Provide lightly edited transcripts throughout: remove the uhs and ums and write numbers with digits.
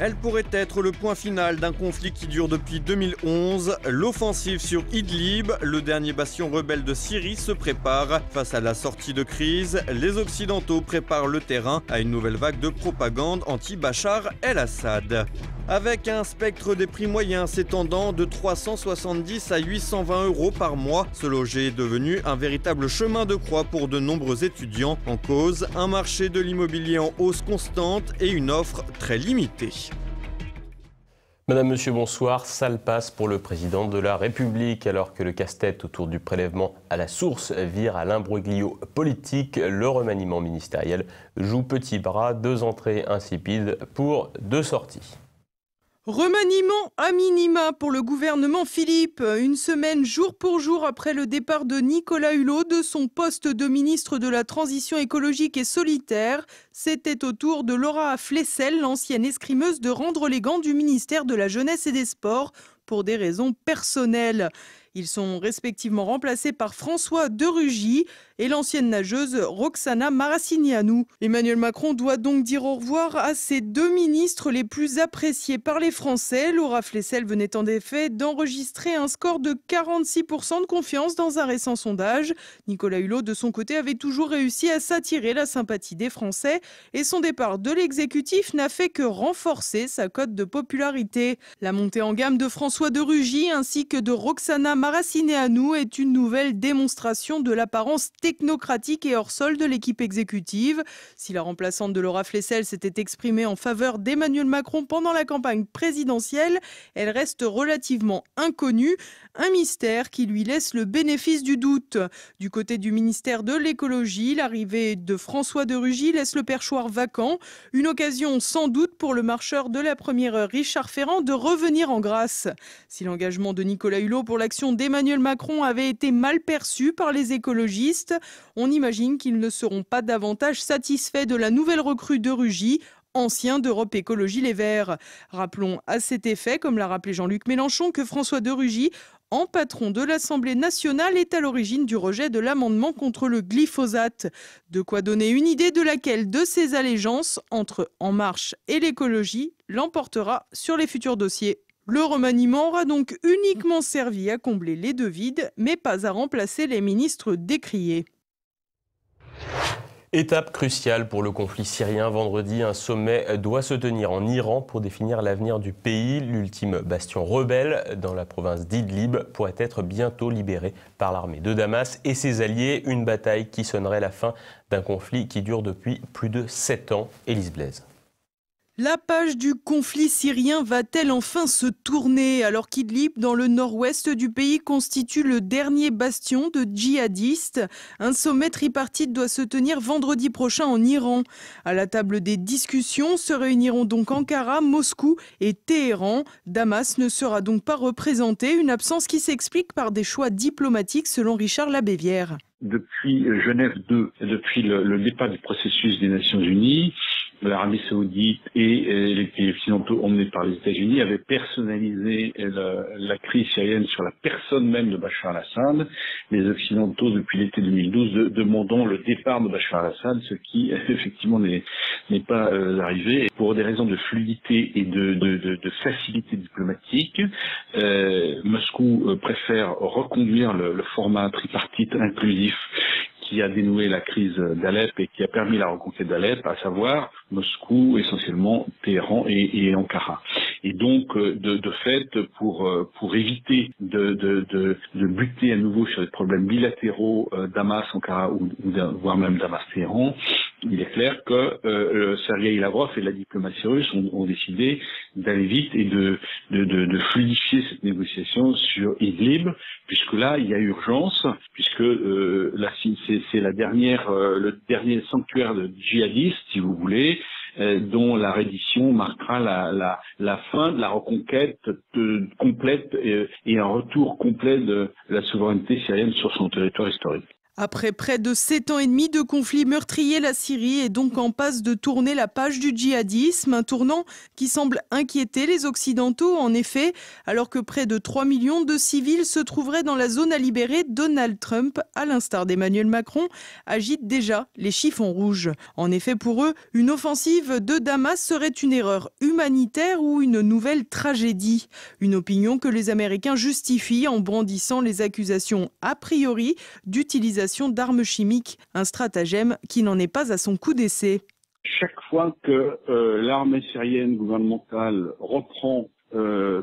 Elle pourrait être le point final d'un conflit qui dure depuis 2011. L'offensive sur Idlib, le dernier bastion rebelle de Syrie, se prépare. Face à la sortie de crise, les Occidentaux préparent le terrain à une nouvelle vague de propagande anti-Bachar el-Assad. Avec un spectre des prix moyens s'étendant de 370 à 820 euros par mois, se loger est devenu un véritable chemin de croix pour de nombreux étudiants. En cause, un marché de l'immobilier en hausse constante et une offre très limitée. Madame, Monsieur, bonsoir. Sale passe pour le président de la République. Alors que le casse-tête autour du prélèvement à la source vire à l'imbroglio politique, le remaniement ministériel joue petit bras, 2 entrées insipides pour 2 sorties. Remaniement à minima pour le gouvernement Philippe. Une semaine jour pour jour après le départ de Nicolas Hulot de son poste de ministre de la Transition écologique et solitaire, c'était au tour de Laura Flessel, l'ancienne escrimeuse, de rendre les gants du ministère de la Jeunesse et des Sports pour des raisons personnelles. Ils sont respectivement remplacés par François de Rugy et l'ancienne nageuse Roxana Maracineanu. Emmanuel Macron doit donc dire au revoir à ses 2 ministres les plus appréciés par les Français. Laura Flessel venait en effet d'enregistrer un score de 46% de confiance dans un récent sondage. Nicolas Hulot, de son côté, avait toujours réussi à s'attirer la sympathie des Français et son départ de l'exécutif n'a fait que renforcer sa cote de popularité. La montée en gamme de François de Rugy ainsi que de Roxana Maracineanu est une nouvelle démonstration de l'apparence technocratique et hors sol de l'équipe exécutive. Si la remplaçante de Laura Flessel s'était exprimée en faveur d'Emmanuel Macron pendant la campagne présidentielle, elle reste relativement inconnue, un mystère qui lui laisse le bénéfice du doute. Du côté du ministère de l'écologie, l'arrivée de François de Rugy laisse le perchoir vacant, une occasion sans doute pour le marcheur de la première heure Richard Ferrand de revenir en grâce. Si l'engagement de Nicolas Hulot pour l'action d'Emmanuel Macron avait été mal perçu par les écologistes, on imagine qu'ils ne seront pas davantage satisfaits de la nouvelle recrue de Rugy, ancien d'Europe Écologie Les Verts. Rappelons à cet effet, comme l'a rappelé Jean-Luc Mélenchon, que François de Rugy, en patron de l'Assemblée nationale, est à l'origine du rejet de l'amendement contre le glyphosate. De quoi donner une idée de laquelle de ces allégeances entre En Marche et l'écologie l'emportera sur les futurs dossiers. Le remaniement aura donc uniquement servi à combler les 2 vides, mais pas à remplacer les ministres décriés. Étape cruciale pour le conflit syrien. Vendredi, un sommet doit se tenir en Iran pour définir l'avenir du pays. L'ultime bastion rebelle dans la province d'Idlib pourrait être bientôt libéré par l'armée de Damas et ses alliés. Une bataille qui sonnerait la fin d'un conflit qui dure depuis plus de 7 ans. Élise Blaise. La page du conflit syrien va-t-elle enfin se tourner alors qu'Idlib, dans le nord-ouest du pays, constitue le dernier bastion de djihadistes? Un sommet tripartite doit se tenir vendredi prochain en Iran. À la table des discussions se réuniront donc Ankara, Moscou et Téhéran. Damas ne sera donc pas représenté, une absence qui s'explique par des choix diplomatiques selon Richard Labévière. Depuis Genève 2, depuis le départ du processus des Nations Unies, l'Arabie Saoudite et les pays occidentaux emmenés par les États-Unis avaient personnalisé la crise syrienne sur la personne même de Bachar al-Assad. Les Occidentaux, depuis l'été 2012, demandant le départ de Bachar al-Assad, ce qui effectivement n'est pas arrivé. Pour des raisons de fluidité et de facilité diplomatique, Moscou préfère reconduire le format tripartite inclusif qui a dénoué la crise d'Alep et qui a permis la reconquête d'Alep, à savoir Moscou, essentiellement Téhéran et Ankara. Et donc, de fait, pour éviter de buter à nouveau sur des problèmes bilatéraux Damas-Ankara ou voire même Damas-Téhéran, il est clair que Sergueï Lavrov et la diplomatie russe ont décidé d'aller vite et de fluidifier cette négociation sur Idlib, puisque là, il y a urgence, puisque là, c'est le dernier sanctuaire de djihadistes, si vous voulez, dont la reddition marquera la fin de la reconquête complète et un retour complet de la souveraineté syrienne sur son territoire historique. Après près de 7 ans et demi de conflit meurtrier, la Syrie est donc en passe de tourner la page du djihadisme, un tournant qui semble inquiéter les Occidentaux. En effet, alors que près de 3 millions de civils se trouveraient dans la zone à libérer, Donald Trump, à l'instar d'Emmanuel Macron, agite déjà les chiffons rouges. En effet, pour eux, une offensive de Damas serait une erreur humanitaire ou une nouvelle tragédie. Une opinion que les Américains justifient en brandissant les accusations a priori d'utilisation d'armes chimiques, un stratagème qui n'en est pas à son coup d'essai. Chaque fois que l'armée syrienne gouvernementale reprend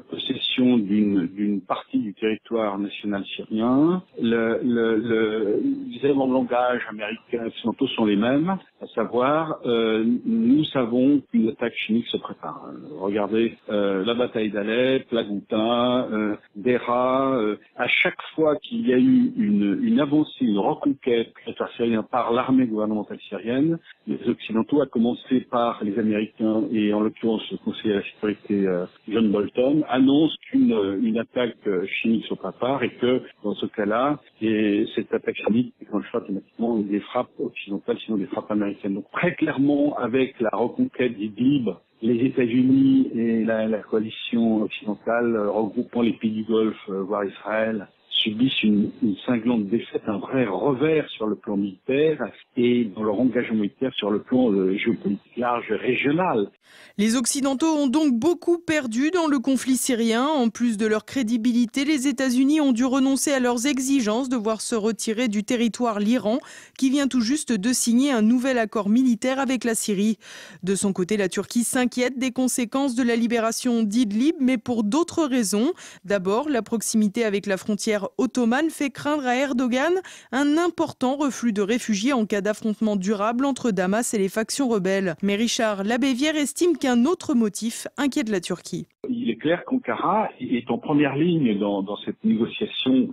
possession d'une partie du territoire national syrien, les éléments de langage américains et occidentaux sont les mêmes, à savoir nous savons qu'une attaque chimique se prépare. Regardez la bataille d'Alep, la Ghouta, Dera, à chaque fois qu'il y a eu une avancée, une reconquête du territoire syrien par l'armée gouvernementale syrienne, les Occidentaux, à commencer par les Américains et en l'occurrence le conseiller à la sécurité John Bolton, annoncent qu'une attaque chimique se prépare et que dans ce cas-là, cette attaque chimique déclenchera automatiquement des frappes occidentales, sinon des frappes américaines. Donc très clairement, avec la reconquête d'Idlib, les États-Unis et la coalition occidentale regroupant les pays du Golfe, voire Israël, subissent une cinglante défaite, un vrai revers sur le plan militaire et dans leur engagement militaire sur le plan géopolitique large régional. Les Occidentaux ont donc beaucoup perdu dans le conflit syrien. En plus de leur crédibilité, les États-Unis ont dû renoncer à leurs exigences de voir se retirer du territoire l'Iran, qui vient tout juste de signer un nouvel accord militaire avec la Syrie. De son côté, la Turquie s'inquiète des conséquences de la libération d'Idlib, mais pour d'autres raisons. D'abord, la proximité avec la frontière ottomane fait craindre à Erdogan un important reflux de réfugiés en cas d'affrontement durable entre Damas et les factions rebelles. Mais Richard Labévière estime qu'un autre motif inquiète la Turquie. Il est clair qu'Ankara est en première ligne dans cette négociation,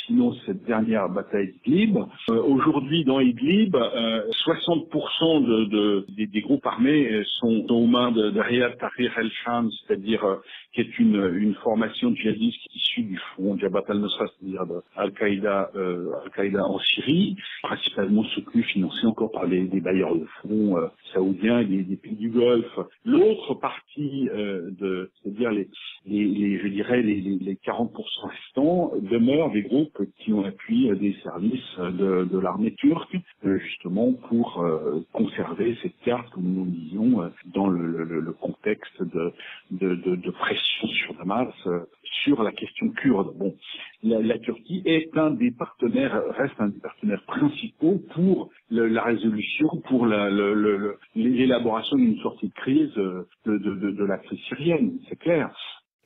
sinon cette dernière bataille d'Idlib. Aujourd'hui, dans Idlib, 60% des groupes armés sont aux mains de Riyad Tahrir el-Sham, c'est-à-dire qui est une formation djihadiste issue du front Jabhat al-Nusra, c'est-à-dire de Al-Qaïda en Syrie, principalement soutenue, financée encore par des bailleurs de fonds saoudiens et des pays du Golfe. L'autre partie c'est-à-dire les 40% restants demeurent des groupes qui ont appui des services de l'armée turque, justement pour conserver cette carte, comme nous le disions, dans le contexte de pression sur Damas, sur la question kurde. Bon, la Turquie reste un des partenaires principaux pour la résolution, pour l'élaboration d'une sortie de crise de la crise syrienne, c'est clair.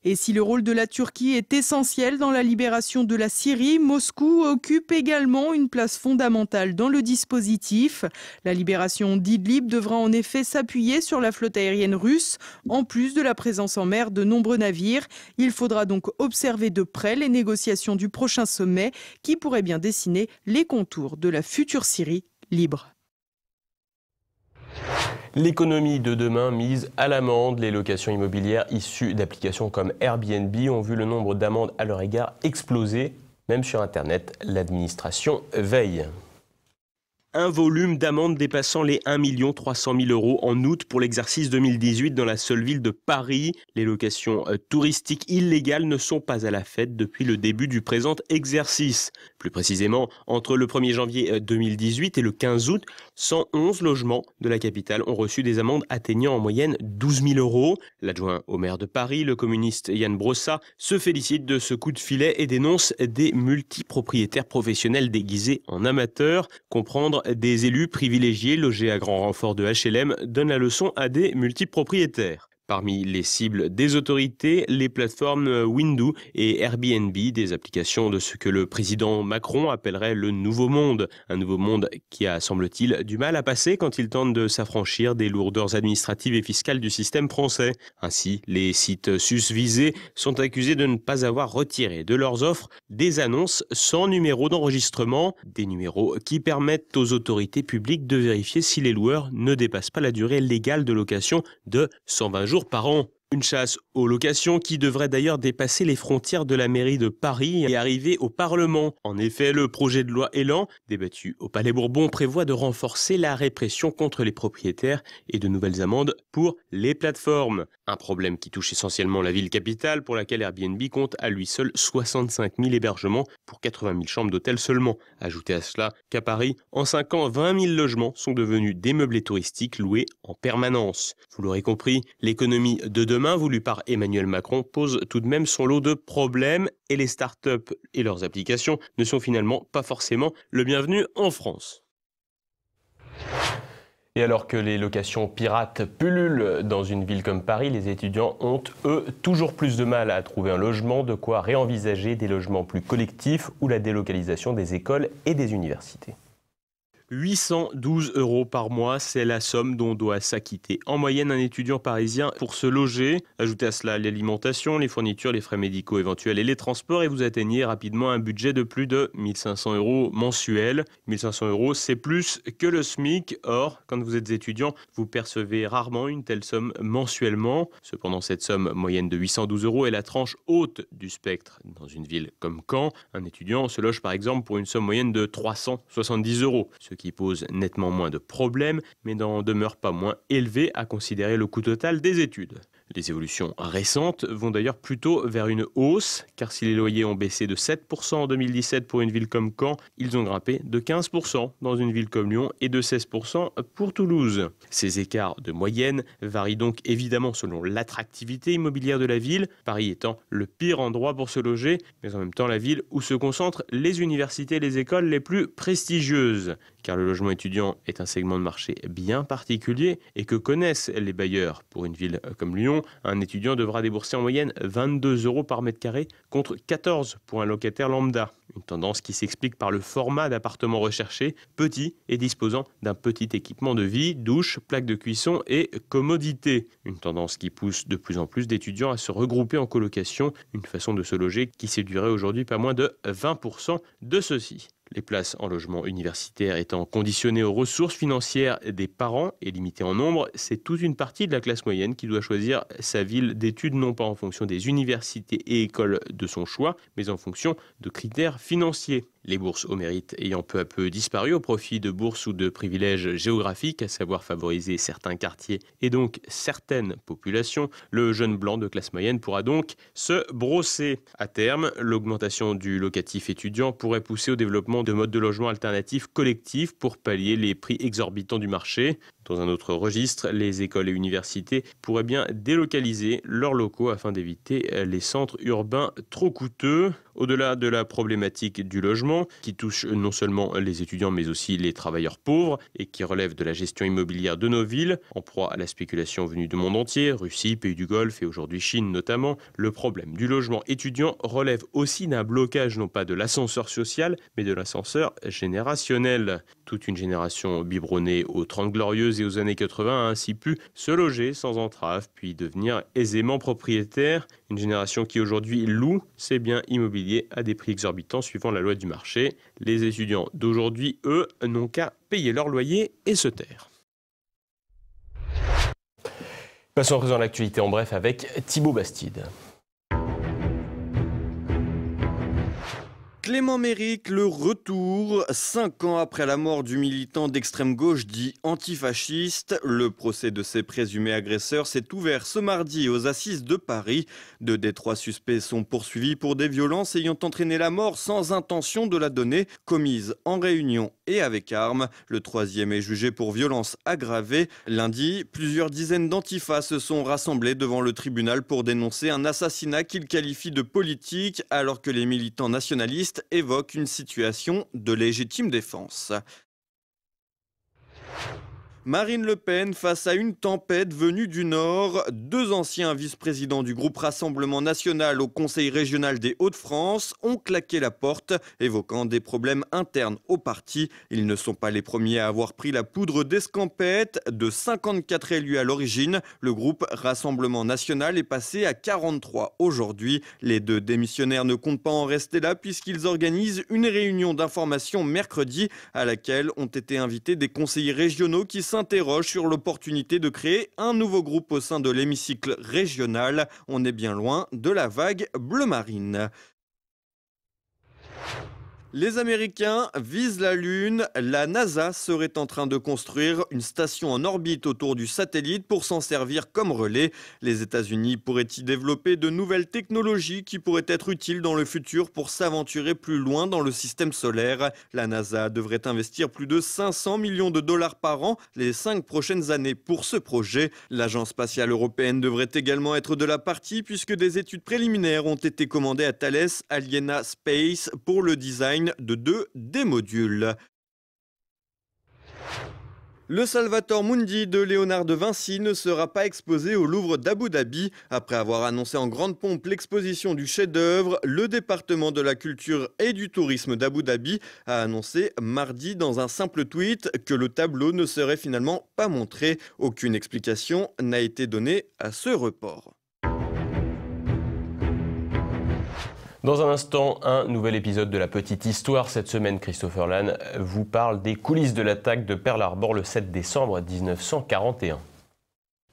Et si le rôle de la Turquie est essentiel dans la libération de la Syrie, Moscou occupe également une place fondamentale dans le dispositif. La libération d'Idlib devra en effet s'appuyer sur la flotte aérienne russe, en plus de la présence en mer de nombreux navires. Il faudra donc observer de près les négociations du prochain sommet qui pourraient bien dessiner les contours de la future Syrie libre. L'économie de demain mise à l'amende. Les locations immobilières issues d'applications comme Airbnb ont vu le nombre d'amendes à leur égard exploser. Même sur Internet, l'administration veille. Un volume d'amendes dépassant les 1 300 000 € en août pour l'exercice 2018 dans la seule ville de Paris. Les locations touristiques illégales ne sont pas à la fête depuis le début du présent exercice. Plus précisément, entre le 1er janvier 2018 et le 15 août, 111 logements de la capitale ont reçu des amendes atteignant en moyenne 12 000 €. L'adjoint au maire de Paris, le communiste Yann Brossat, se félicite de ce coup de filet et dénonce des multipropriétaires professionnels déguisés en amateurs. Comprendre des élus privilégiés logés à grand renfort de HLM donne la leçon à des multipropriétaires. Parmi les cibles des autorités, les plateformes Windoo et Airbnb, des applications de ce que le président Macron appellerait le nouveau monde. Un nouveau monde qui a, semble-t-il, du mal à passer quand il tente de s'affranchir des lourdeurs administratives et fiscales du système français. Ainsi, les sites susvisés sont accusés de ne pas avoir retiré de leurs offres des annonces sans numéro d'enregistrement, des numéros qui permettent aux autorités publiques de vérifier si les loueurs ne dépassent pas la durée légale de location de 120 jours par an. Une chasse aux locations qui devrait d'ailleurs dépasser les frontières de la mairie de Paris et arriver au Parlement. En effet, le projet de loi Élan, débattu au Palais Bourbon, prévoit de renforcer la répression contre les propriétaires et de nouvelles amendes pour les plateformes. Un problème qui touche essentiellement la ville capitale, pour laquelle Airbnb compte à lui seul 65 000 hébergements pour 80 000 chambres d'hôtel seulement. Ajoutez à cela qu'à Paris, en 5 ans, 20 000 logements sont devenus des meublés touristiques loués en permanence. Vous l'aurez compris, l'économie de demain voulue par Emmanuel Macron pose tout de même son lot de problèmes et les startups et leurs applications ne sont finalement pas forcément le bienvenu en France. Et alors que les locations pirates pullulent dans une ville comme Paris, les étudiants ont, eux, toujours plus de mal à trouver un logement, de quoi réenvisager des logements plus collectifs ou la délocalisation des écoles et des universités. 812 € par mois, c'est la somme dont doit s'acquitter en moyenne un étudiant parisien pour se loger. Ajoutez à cela l'alimentation, les fournitures, les frais médicaux éventuels et les transports et vous atteignez rapidement un budget de plus de 1 500 € mensuels. 1 500 €, c'est plus que le SMIC. Or, quand vous êtes étudiant, vous percevez rarement une telle somme mensuellement. Cependant, cette somme moyenne de 812 € est la tranche haute du spectre. Dans une ville comme Caen, un étudiant se loge par exemple pour une somme moyenne de 370 €. Ce qui pose nettement moins de problèmes, mais n'en demeure pas moins élevé à considérer le coût total des études. Les évolutions récentes vont d'ailleurs plutôt vers une hausse, car si les loyers ont baissé de 7% en 2017 pour une ville comme Caen, ils ont grimpé de 15% dans une ville comme Lyon et de 16% pour Toulouse. Ces écarts de moyenne varient donc évidemment selon l'attractivité immobilière de la ville, Paris étant le pire endroit pour se loger, mais en même temps la ville où se concentrent les universités et les écoles les plus prestigieuses. Car le logement étudiant est un segment de marché bien particulier et que connaissent les bailleurs. Pour une ville comme Lyon, un étudiant devra débourser en moyenne 22 € par mètre carré contre 14 pour un locataire lambda. Une tendance qui s'explique par le format d'appartement recherché, petit et disposant d'un petit équipement de vie, douche, plaque de cuisson et commodité. Une tendance qui pousse de plus en plus d'étudiants à se regrouper en colocation, une façon de se loger qui séduirait aujourd'hui pas moins de 20% de ceux-ci. Les places en logement universitaire étant conditionnées aux ressources financières des parents et limitées en nombre, c'est toute une partie de la classe moyenne qui doit choisir sa ville d'études non pas en fonction des universités et écoles de son choix, mais en fonction de critères financiers. Les bourses au mérite ayant peu à peu disparu au profit de bourses ou de privilèges géographiques, à savoir favoriser certains quartiers et donc certaines populations, le jeune blanc de classe moyenne pourra donc se brosser. À terme, l'augmentation du locatif étudiant pourrait pousser au développement de modes de logement alternatifs collectifs pour pallier les prix exorbitants du marché. Dans un autre registre, les écoles et universités pourraient bien délocaliser leurs locaux afin d'éviter les centres urbains trop coûteux. Au-delà de la problématique du logement, qui touche non seulement les étudiants mais aussi les travailleurs pauvres et qui relève de la gestion immobilière de nos villes, en proie à la spéculation venue du monde entier, Russie, pays du Golfe et aujourd'hui Chine notamment, le problème du logement étudiant relève aussi d'un blocage non pas de l'ascenseur social mais de l'ascenseur générationnel. Toute une génération biberonnée aux 30 glorieuses et aux années 80 a ainsi pu se loger sans entrave puis devenir aisément propriétaire. Une génération qui aujourd'hui loue ses biens immobiliers à des prix exorbitants suivant la loi du marché. Les étudiants d'aujourd'hui, eux, n'ont qu'à payer leur loyer et se taire. Passons à présent à l'actualité en bref avec Thibaut Bastide. Clément Méric, le retour, 5 ans après la mort du militant d'extrême gauche dit antifasciste. Le procès de ses présumés agresseurs s'est ouvert ce mardi aux assises de Paris. 2 des 3 suspects sont poursuivis pour des violences ayant entraîné la mort sans intention de la donner, commises en réunion et avec armes. Le 3e est jugé pour violence aggravée. Lundi, plusieurs dizaines d'antifas se sont rassemblés devant le tribunal pour dénoncer un assassinat qu'ils qualifient de politique alors que les militants nationalistes évoque une situation de légitime défense. Marine Le Pen face à une tempête venue du Nord. 2 anciens vice-présidents du groupe Rassemblement National au Conseil régional des Hauts-de-France ont claqué la porte, évoquant des problèmes internes au parti. Ils ne sont pas les premiers à avoir pris la poudre d'escampette. De 54 élus à l'origine, le groupe Rassemblement National est passé à 43 aujourd'hui. Les 2 démissionnaires ne comptent pas en rester là puisqu'ils organisent une réunion d'information mercredi à laquelle ont été invités des conseillers régionaux qui s'interroge sur l'opportunité de créer un nouveau groupe au sein de l'hémicycle régional. On est bien loin de la vague bleu marine. Les Américains visent la Lune. La NASA serait en train de construire une station en orbite autour du satellite pour s'en servir comme relais. Les États-Unis pourraient y développer de nouvelles technologies qui pourraient être utiles dans le futur pour s'aventurer plus loin dans le système solaire. La NASA devrait investir plus de 500 millions de dollars par an les 5 prochaines années pour ce projet. L'Agence spatiale européenne devrait également être de la partie puisque des études préliminaires ont été commandées à Thales Aliena Space pour le design de 2 des modules. Le Salvator Mundi de Léonard de Vinci ne sera pas exposé au Louvre d'Abu Dhabi. Après avoir annoncé en grande pompe l'exposition du chef-d'œuvre, le département de la culture et du tourisme d'Abu Dhabi a annoncé mardi dans un simple tweet que le tableau ne serait finalement pas montré. Aucune explication n'a été donnée à ce report. Dans un instant, un nouvel épisode de La Petite Histoire. Cette semaine, Christopher Lann vous parle des coulisses de l'attaque de Pearl Harbor le 7 décembre 1941.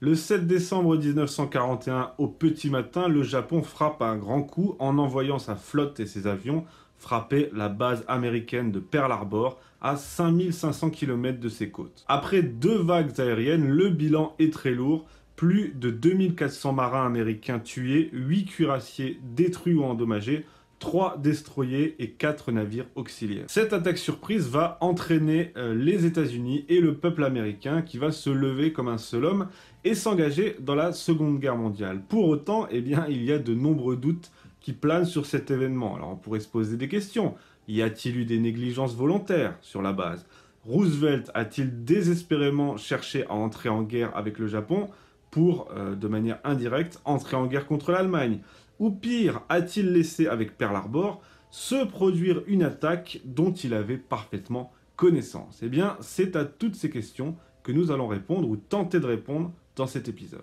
Le 7 décembre 1941, au petit matin, le Japon frappe un grand coup en envoyant sa flotte et ses avions frapper la base américaine de Pearl Harbor à 5500 km de ses côtes. Après 2 vagues aériennes, le bilan est très lourd. Plus de 2400 marins américains tués, 8 cuirassiers détruits ou endommagés, 3 destroyers et 4 navires auxiliaires. Cette attaque surprise va entraîner les États-Unis et le peuple américain qui va se lever comme un seul homme et s'engager dans la Seconde Guerre mondiale. Pour autant, il y a de nombreux doutes qui planent sur cet événement. Alors on pourrait se poser des questions. Y a-t-il eu des négligences volontaires sur la base? Roosevelt a-t-il désespérément cherché à entrer en guerre avec le Japon pour, de manière indirecte, entrer en guerre contre l'Allemagne? Ou pire, a-t-il laissé avec Pearl Harbor se produire une attaque dont il avait parfaitement connaissance? Eh bien, c'est à toutes ces questions que nous allons répondre, ou tenter de répondre, dans cet épisode.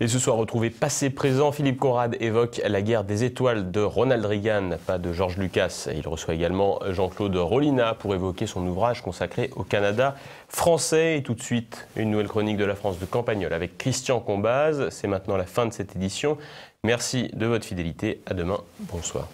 Et ce soir, retrouvé passé-présent, Philippe Conrad évoque la guerre des étoiles de Ronald Reagan, pas de George Lucas. Il reçoit également Jean-Claude Rollina pour évoquer son ouvrage consacré au Canada français. Et tout de suite, une nouvelle chronique de la France de Campagnol avec Christian Combaz. C'est maintenant la fin de cette édition. Merci de votre fidélité. À demain. Bonsoir.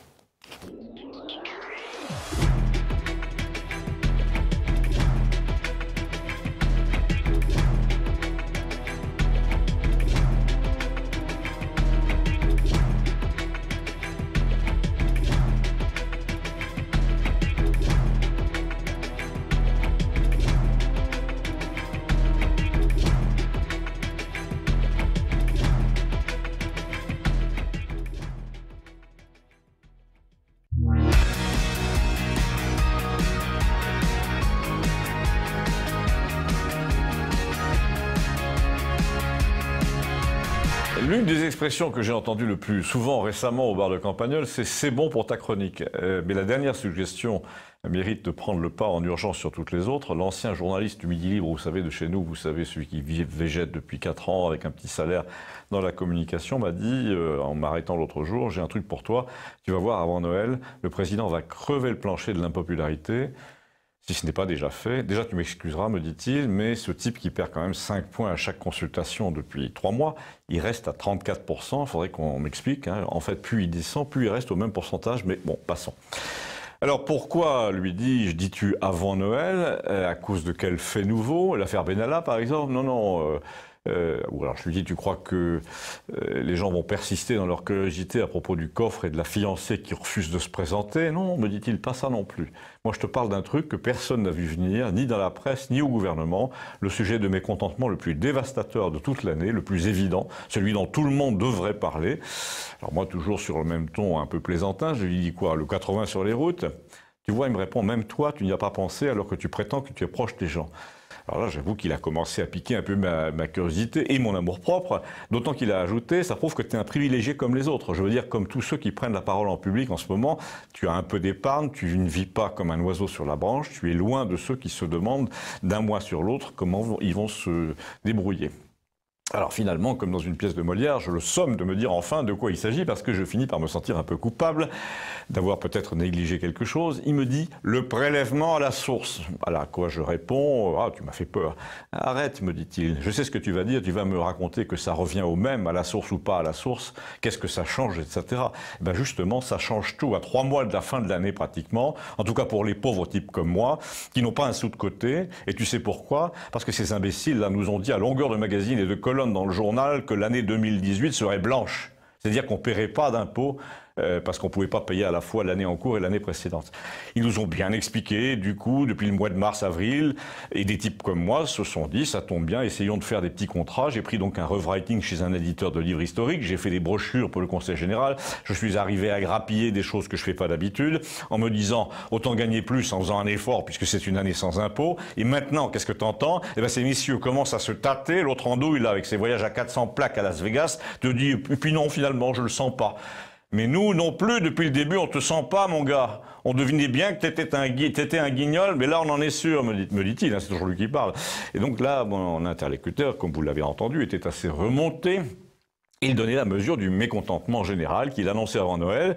L'une des expressions que j'ai entendues le plus souvent récemment au bar de Campagnol, c'est bon pour ta chronique. Mais la dernière suggestion mérite de prendre le pas en urgence sur toutes les autres. L'ancien journaliste du Midi Libre, vous savez, de chez nous, vous savez, celui qui végète depuis 4 ans avec un petit salaire dans la communication, m'a dit, en m'arrêtant l'autre jour, j'ai un truc pour toi, tu vas voir avant Noël, le président va crever le plancher de l'impopularité. Si ce n'est pas déjà fait, déjà tu m'excuseras, me dit-il, mais ce type qui perd quand même 5 points à chaque consultation depuis 3 mois, il reste à 34%, il faudrait qu'on m'explique. Hein. En fait, plus il descend, plus il reste au même pourcentage, mais bon, passons. Alors pourquoi, lui dis-tu avant Noël, à cause de quel fait nouveau? L'affaire Benalla par exemple? Non. Ou alors je lui dis, tu crois que les gens vont persister dans leur curiosité à propos du coffre et de la fiancée qui refuse de se présenter? Non, me dit-il, pas ça non plus. Moi je te parle d'un truc que personne n'a vu venir, ni dans la presse, ni au gouvernement, le sujet de mécontentement le plus dévastateur de toute l'année, le plus évident, celui dont tout le monde devrait parler. Alors moi toujours sur le même ton un peu plaisantin, je lui dis quoi, le 80 sur les routes? Tu vois, il me répond, même toi tu n'y as pas pensé alors que tu prétends que tu es proche des gens. Alors là, j'avoue qu'il a commencé à piquer un peu ma curiosité et mon amour-propre, d'autant qu'il a ajouté, ça prouve que tu es un privilégié comme les autres. Je veux dire, comme tous ceux qui prennent la parole en public en ce moment, tu as un peu d'épargne, tu ne vis pas comme un oiseau sur la branche, tu es loin de ceux qui se demandent d'un mois sur l'autre comment ils vont se débrouiller. Alors finalement, comme dans une pièce de Molière, je le somme de me dire enfin de quoi il s'agit, parce que je finis par me sentir un peu coupable d'avoir peut-être négligé quelque chose. Il me dit « le prélèvement à la source ». À quoi je réponds « ah, tu m'as fait peur ». « Arrête », me dit-il, « je sais ce que tu vas dire, tu vas me raconter que ça revient au même, à la source ou pas à la source, qu'est-ce que ça change, etc. » Ben justement, ça change tout à 3 mois de la fin de l'année pratiquement, en tout cas pour les pauvres types comme moi, qui n'ont pas un sou de côté. Et tu sais pourquoi? Parce que ces imbéciles là nous ont dit à longueur de magazines et de colonnes dans le journal que l'année 2018 serait blanche. C'est-à-dire qu'on ne paierait pas d'impôts parce qu'on ne pouvait pas payer à la fois l'année en cours et l'année précédente. Ils nous ont bien expliqué, du coup, depuis le mois de mars-avril, et des types comme moi se sont dit, ça tombe bien, essayons de faire des petits contrats. J'ai pris donc un rewriting chez un éditeur de livres historiques, j'ai fait des brochures pour le Conseil général, je suis arrivé à grappiller des choses que je ne fais pas d'habitude, en me disant, autant gagner plus en faisant un effort, puisque c'est une année sans impôts. Et maintenant, qu'est-ce que tu entends? Eh ben, ces messieurs commencent à se tâter, l'autre andouille, là, avec ses voyages à 400 plaques à Las Vegas, te dit, et puis non, finalement, je le sens pas. Mais nous non plus, depuis le début, on te sent pas, mon gars. On devinait bien que t'étais un guignol, mais là, on en est sûr, me dit-il, hein, c'est toujours lui qui parle. Et donc là, mon interlocuteur, comme vous l'avez entendu, était assez remonté. Il donnait la mesure du mécontentement général qu'il annonçait avant Noël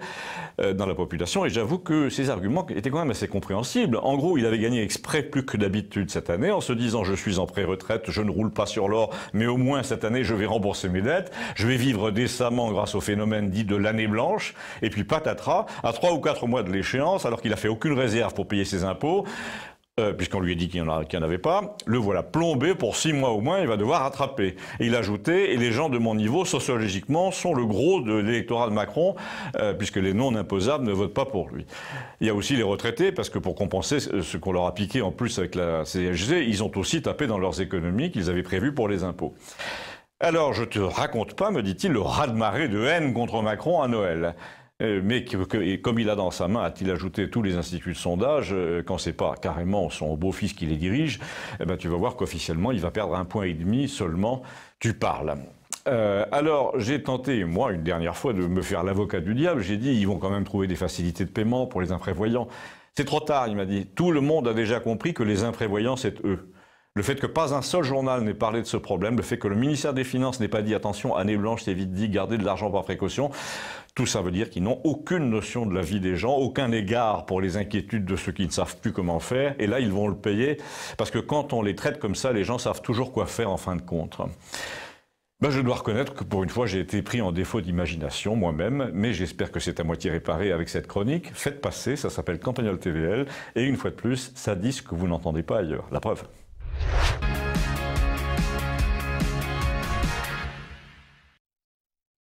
dans la population. Et j'avoue que ses arguments étaient quand même assez compréhensibles. En gros, il avait gagné exprès plus que d'habitude cette année en se disant « je suis en pré-retraite, je ne roule pas sur l'or, mais au moins cette année, je vais rembourser mes dettes. Je vais vivre décemment grâce au phénomène dit de l'année blanche. » Et puis patatras, à 3 ou 4 mois de l'échéance, alors qu'il a fait aucune réserve pour payer ses impôts, puisqu'on lui a dit qu'il n'y en avait pas, le voilà plombé pour 6 mois au moins, il va devoir rattraper. Et il ajoutait, et les gens de mon niveau, sociologiquement, sont le gros de l'électorat de Macron, puisque les non-imposables ne votent pas pour lui. Il y a aussi les retraités, parce que pour compenser ce qu'on leur a piqué en plus avec la CSG, ils ont aussi tapé dans leurs économies qu'ils avaient prévues pour les impôts. Alors, je te raconte pas, me dit-il, le raz-de-marée de haine contre Macron à Noël. Mais comme il a dans sa main, a-t-il ajouté, tous les instituts de sondage, quand c'est pas carrément son beau-fils qui les dirige, eh ben tu vas voir qu'officiellement il va perdre 1,5 point seulement. Tu parles. Alors j'ai tenté, moi, une dernière fois, de me faire l'avocat du diable. J'ai dit, ils vont quand même trouver des facilités de paiement pour les imprévoyants. C'est trop tard, il m'a dit. Tout le monde a déjà compris que les imprévoyants, c'est eux. Le fait que pas un seul journal n'ait parlé de ce problème, le fait que le ministère des Finances n'ait pas dit « attention, année blanche, c'est vite dit, gardez de l'argent par précaution », tout ça veut dire qu'ils n'ont aucune notion de la vie des gens, aucun égard pour les inquiétudes de ceux qui ne savent plus comment faire, et là, ils vont le payer, parce que quand on les traite comme ça, les gens savent toujours quoi faire en fin de compte. Ben, je dois reconnaître que pour une fois, j'ai été pris en défaut d'imagination moi-même, mais j'espère que c'est à moitié réparé avec cette chronique. Faites passer, ça s'appelle Campagnol TVL, et une fois de plus, ça dit ce que vous n'entendez pas ailleurs. La preuve.